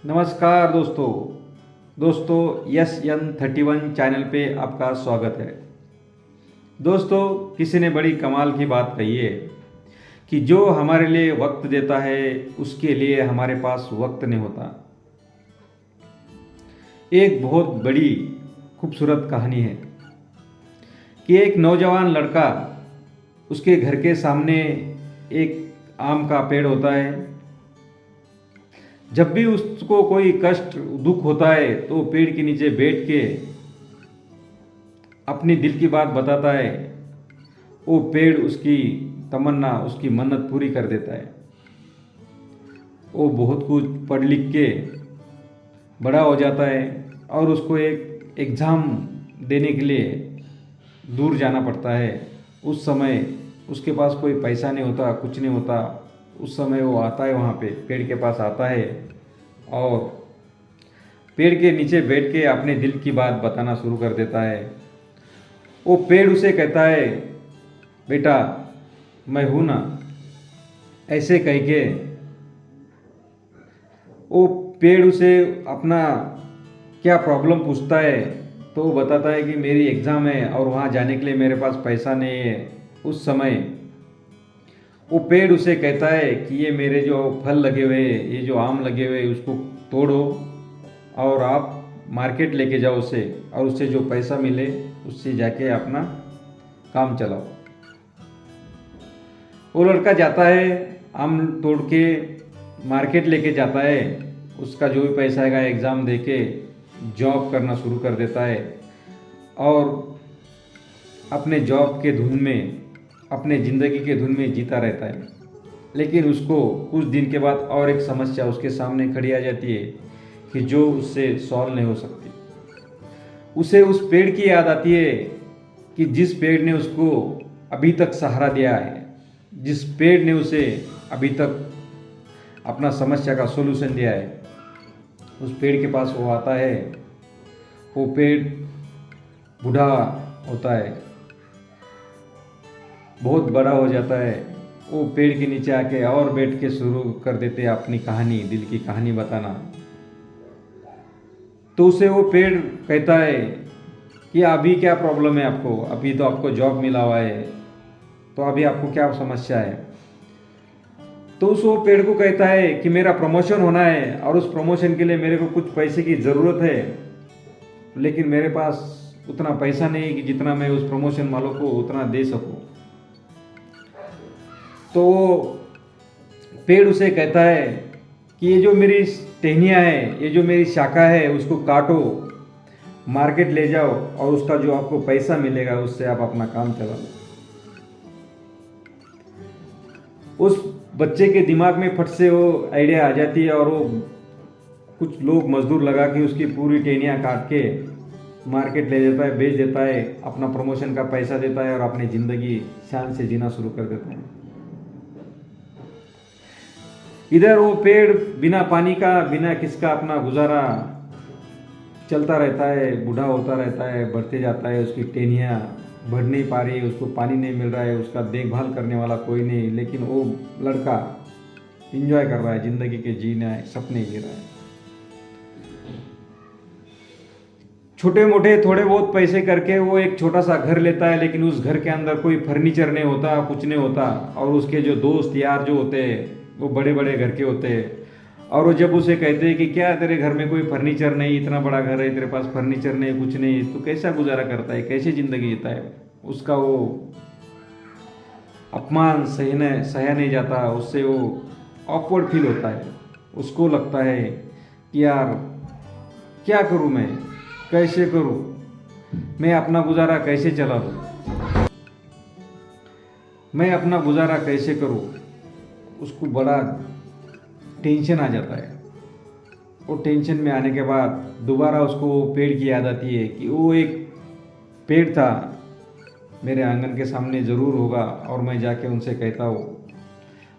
नमस्कार दोस्तों yes N 31 channel पे आपका स्वागत है। दोस्तों, किसी ने बड़ी कमाल की बात कही है कि जो हमारे लिए वक्त देता है उसके लिए हमारे पास वक्त नहीं होता। एक बहुत बड़ी खूबसूरत कहानी है कि एक नौजवान लड़का, उसके घर के सामने एक आम का पेड़ होता है। जब भी उसको कोई कष्ट दुख होता है तो पेड़ के नीचे बैठ के अपनी दिल की बात बताता है। वो पेड़ उसकी तमन्ना, उसकी मन्नत पूरी कर देता है। वो बहुत कुछ पढ़ लिख के बड़ा हो जाता है और उसको एक एग्ज़ाम देने के लिए दूर जाना पड़ता है। उस समय उसके पास कोई पैसा नहीं होता, कुछ नहीं होता। उस समय वो आता है, वहाँ पे पेड़ के पास आता है और पेड़ के नीचे बैठ के अपने दिल की बात बताना शुरू कर देता है। वो पेड़ उसे कहता है, बेटा मैं हूँ ना, ऐसे कह के वो पेड़ उसे अपना क्या प्रॉब्लम पूछता है तो वो बताता है कि मेरी एग्ज़ाम है और वहाँ जाने के लिए मेरे पास पैसा नहीं है। उस समय वो पेड़ उसे कहता है कि ये मेरे जो फल लगे हुए, ये जो आम लगे हुए, उसको तोड़ो और आप मार्केट लेके जाओ उसे, और उससे जो पैसा मिले उससे जाके अपना काम चलाओ। वो लड़का जाता है, आम तोड़ के मार्केट लेके जाता है। उसका जो भी पैसा आएगा एग्ज़ाम दे के जॉब करना शुरू कर देता है और अपने जॉब के धुन में, अपने ज़िंदगी के धुन में जीता रहता है। लेकिन उसको कुछ दिन के बाद और एक समस्या उसके सामने खड़ी आ जाती है कि जो उससे सॉल्व नहीं हो सकती। उसे उस पेड़ की याद आती है कि जिस पेड़ ने उसको अभी तक सहारा दिया है, जिस पेड़ ने उसे अभी तक अपना समस्या का सॉल्यूशन दिया है। उस पेड़ के पास वो आता है। वो पेड़ बूढ़ा होता है, बहुत बड़ा हो जाता है। वो पेड़ के नीचे आके और बैठ के शुरू कर देते हैं अपनी कहानी, दिल की कहानी बताना। तो उसे वो पेड़ कहता है कि अभी क्या प्रॉब्लम है आपको, अभी तो आपको जॉब मिला हुआ है, तो अभी आपको क्या समस्या है। तो उस वो पेड़ को कहता है कि मेरा प्रमोशन होना है और उस प्रमोशन के लिए मेरे को कुछ पैसे की ज़रूरत है, लेकिन मेरे पास उतना पैसा नहीं कि जितना मैं उस प्रमोशन वालों को उतना दे सकूं। तो पेड़ उसे कहता है कि ये जो मेरी टहनियाँ है, ये जो मेरी शाखा है, उसको काटो, मार्केट ले जाओ और उसका जो आपको पैसा मिलेगा उससे आप अपना काम चला लो। उस बच्चे के दिमाग में फट से वो आइडिया आ जाती है और वो कुछ लोग मजदूर लगा के उसकी पूरी टहनियाँ काट के मार्केट ले जाता है, बेच देता है, अपना प्रमोशन का पैसा देता है और अपनी ज़िंदगी शान से जीना शुरू कर देता है। इधर वो पेड़ बिना पानी का, बिना किसका अपना गुजारा चलता रहता है, बूढ़ा होता रहता है, बढ़ते जाता है। उसकी टहनियाँ बढ़ नहीं पा रही, उसको पानी नहीं मिल रहा है, उसका देखभाल करने वाला कोई नहीं। लेकिन वो लड़का एंजॉय कर रहा है, ज़िंदगी के जीना सपने जी रहा है। छोटे मोटे थोड़े बहुत पैसे करके वो एक छोटा सा घर लेता है, लेकिन उस घर के अंदर कोई फर्नीचर नहीं होता, कुछ नहीं होता। और उसके जो दोस्त यार जो होते हैं वो बड़े बड़े घर के होते हैं। और वो जब उसे कहते हैं कि क्या तेरे घर में कोई फर्नीचर नहीं, इतना बड़ा घर है, तेरे पास फर्नीचर नहीं, कुछ नहीं, तो कैसा गुजारा करता है, कैसे ज़िंदगी जीता है। उसका वो अपमान सहा नहीं जाता, उससे वो ऑकवर्ड फील होता है। उसको लगता है कि यार क्या करूँ मैं, कैसे करूँ, मैं अपना गुजारा कैसे चला लूँ, मैं अपना गुजारा कैसे करूँ। उसको बड़ा टेंशन आ जाता है। और टेंशन में आने के बाद दोबारा उसको पेड़ की याद आती है कि वो एक पेड़ था, मेरे आंगन के सामने ज़रूर होगा और मैं जाके उनसे कहता हूँ,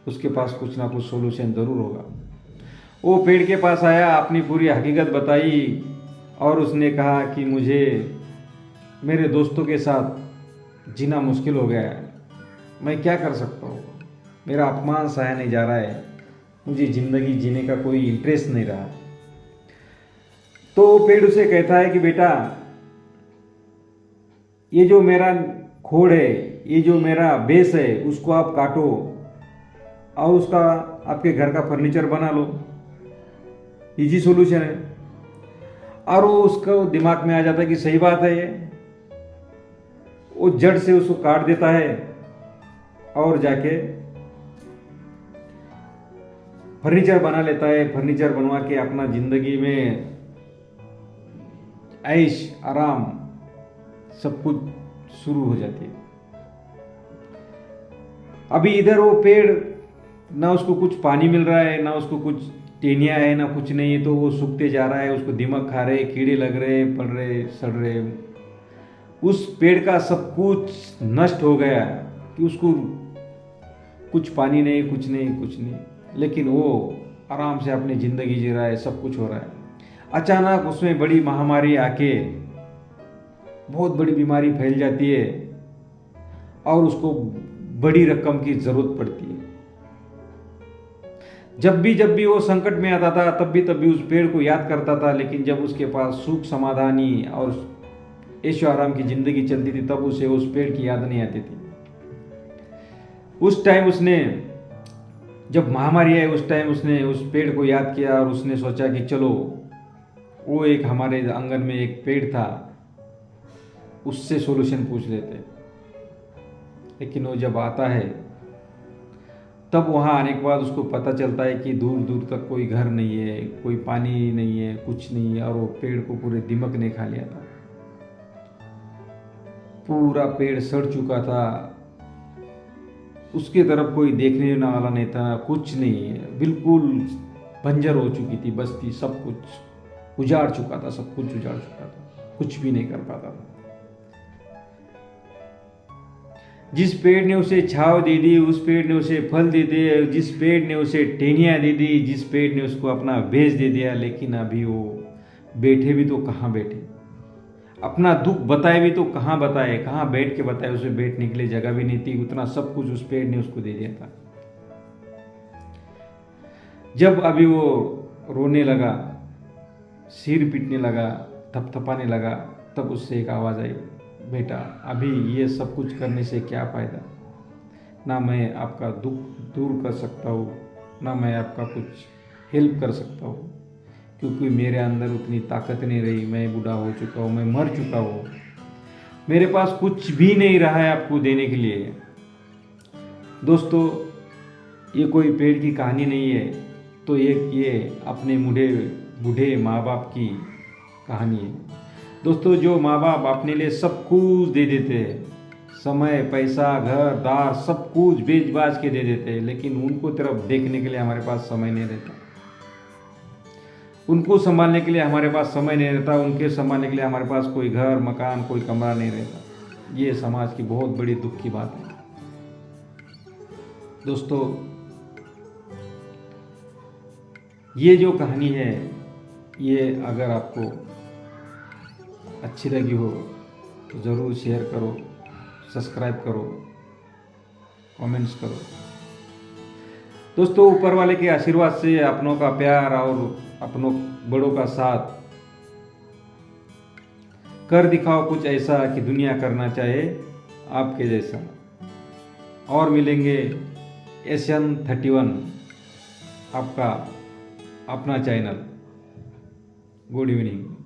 उसके पास कुछ ना कुछ सोल्यूशन ज़रूर होगा। वो पेड़ के पास आया, अपनी पूरी हकीकत बताई और उसने कहा कि मुझे मेरे दोस्तों के साथ जीना मुश्किल हो गया है, मैं क्या कर सकता हूँ, मेरा अपमान सहा नहीं जा रहा है, मुझे ज़िंदगी जीने का कोई इंटरेस्ट नहीं रहा। तो वो पेड़ उसे कहता है कि बेटा, ये जो मेरा खोड़ है, ये जो मेरा बेस है, उसको आप काटो और उसका आपके घर का फर्नीचर बना लो। इजी सॉल्यूशन है। और वो उसको दिमाग में आ जाता है कि सही बात है ये। वो जड़ से उसको काट देता है और जाके फर्नीचर बना लेता है। फर्नीचर बनवा के अपना जिंदगी में ऐश आराम सब कुछ शुरू हो जाती है। अभी इधर वो पेड़, ना उसको कुछ पानी मिल रहा है, ना उसको कुछ टेनिया है, ना कुछ नहीं है, तो वो सूखते जा रहा है। उसको दीमक खा रहे, कीड़े लग रहे, पड़ रहे, सड़ रहे। उस पेड़ का सब कुछ नष्ट हो गया कि उसको कुछ पानी नहीं, कुछ नहीं, कुछ नहीं, लेकिन वो आराम से अपनी जिंदगी जी रहा है, सब कुछ हो रहा है। अचानक उसमें बड़ी महामारी आके बहुत बड़ी बीमारी फैल जाती है और उसको बड़ी रकम की जरूरत पड़ती है। जब भी वो संकट में आता था, तब भी उस पेड़ को याद करता था, लेकिन जब उसके पास सुख समाधानी और ऐशो आराम की जिंदगी चलती थी, तब उसे उस पेड़ की याद नहीं आती थी। उस टाइम उसने, जब महामारी आई, उस टाइम उसने उस पेड़ को याद किया और उसने सोचा कि चलो, वो एक हमारे आंगन में एक पेड़ था, उससे सॉल्यूशन पूछ लेते। लेकिन वो जब आता है, तब वहाँ आने के बाद उसको पता चलता है कि दूर दूर तक कोई घर नहीं है, कोई पानी नहीं है, कुछ नहीं है, और वो पेड़ को पूरे दीमक ने खा लिया था। पूरा पेड़ सड़ चुका था, उसके तरफ कोई देखने वाला नहीं था, कुछ नहीं है, बिल्कुल बंजर हो चुकी थी बस्ती, सब कुछ उजाड़ चुका था, सब कुछ उजाड़ चुका था, कुछ भी नहीं कर पाता था। जिस पेड़ ने उसे छांव दे दी, उस पेड़ ने उसे फल दे दिए, जिस पेड़ ने उसे टहनियाँ दे दी, जिस पेड़ ने उसको अपना भेष दे दिया, लेकिन अभी वो बैठे भी तो कहाँ बैठे, अपना दुख बताए भी तो कहाँ बताए, कहाँ बैठ के बताए। उसे बैठने के लिए जगह भी नहीं थी, उतना सब कुछ उस पेड़ ने उसको दे दिया था। जब अभी वो रोने लगा, सिर पीटने लगा, थपथपाने लगा, तब उससे एक आवाज़ आई, बेटा, अभी ये सब कुछ करने से क्या फ़ायदा, ना मैं आपका दुख दूर कर सकता हूँ, ना मैं आपका कुछ हेल्प कर सकता हूँ, क्योंकि मेरे अंदर उतनी ताकत नहीं रही। मैं बूढ़ा हो चुका हूँ, मैं मर चुका हूँ, मेरे पास कुछ भी नहीं रहा है आपको देने के लिए। दोस्तों, ये कोई पेड़ की कहानी नहीं है, तो ये अपने बूढ़े माँ बाप की कहानी है। दोस्तों, जो माँ बाप अपने लिए सब कुछ दे देते हैं, समय, पैसा, घर दार सब कुछ बेच बाच के दे देते हैं, लेकिन उनको तरफ देखने के लिए हमारे पास समय नहीं रहता, उनको संभालने के लिए हमारे पास समय नहीं रहता, उनके संभालने के लिए हमारे पास कोई घर मकान, कोई कमरा नहीं रहता। ये समाज की बहुत बड़ी दुख की बात है। दोस्तों, ये जो कहानी है, ये अगर आपको अच्छी लगी हो तो ज़रूर शेयर करो, सब्सक्राइब करो, कमेंट्स करो। दोस्तों, ऊपर वाले के आशीर्वाद से, अपनों का प्यार और अपनों बड़ों का साथ, कर दिखाओ कुछ ऐसा कि दुनिया करना चाहे आपके जैसा। और मिलेंगे एशियन 31, आपका अपना चैनल। Good evening.